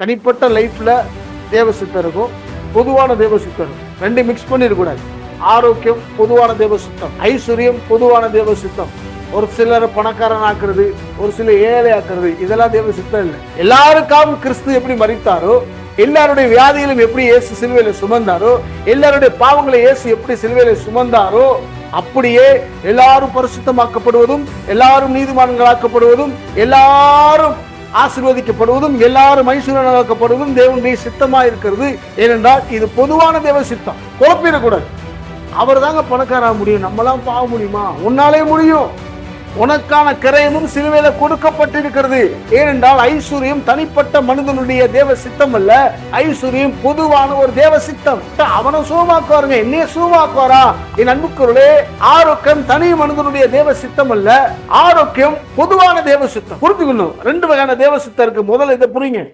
தனிப்பட்ட லைஃப்ல தேவ சித்தம் இருக்கும், பொதுவான தேவ சித்தம் இருக்கும். ரெண்டு மிக்ஸ் பண்ணிடக்கூடாது. ஆரோக்கியம் பொதுவான தேவ சித்தம், ஐஸ்வர்யம் பொதுவான தேவ சித்தம். ஒரு சிலர் பணக்காரன் ஆக்குறது, ஒரு சிலர் ஏழை ஆக்குறது, இதெல்லாம் தேவ சித்தம் இல்லை. எல்லாருக்காகவும் கிறிஸ்து எப்படி மரித்தாரோ, எல்லாருடைய வியாதிகளும் எப்படி இயேசு சிலுவையில சுமந்தாரோ, எல்லாருடைய பாவங்களை இயேசு எப்படி சிலுவையில சுமந்தாரோ, அப்படியே எல்லாரும் பரிசுத்தமாக்கப்படுவதும், எல்லாரும் நீதிமான்களாக்கப்படுவதும், எல்லாரும் ஆசீர்வதிக்கப்படுவதும், எல்லாரும் ஐஸ்வர்யமாக்கப்படுவதும் தேவனுடைய சித்தமா இருக்கிறது. ஏனென்றால் இது பொதுவான தேவ சித்தம். குழப்பிடக்கூடாது. அவர் தாங்க பணக்கார முடியும், நம்மளாம் பாவ முடியுமா? உன்னாலே முடியும். உனக்கான கிரயமும் சிலுவையில கொடுக்கப்பட்டிருக்கிறது. ஏனென்றால் ஐஸ்வர்யம் தனிப்பட்ட மனிதனுடைய தேவ சித்தம் அல்ல, ஐஸ்வர்யம் பொதுவான ஒரு தேவ சித்தம். அவனை சுகமாக்குவாருங்க, என்னைய சுகமாக்குவாரா? என் அன்புக்குள்ளே ஆரோக்கியம் தனி மனிதனுடைய தேவ சித்தம் அல்ல, ஆரோக்கியம் பொதுவான தேவ சித்தம். புரிஞ்சுக்கணும், ரெண்டு வகையான தேவ சித்தம் இருக்கு. முதல்ல இதை புரியுங்க.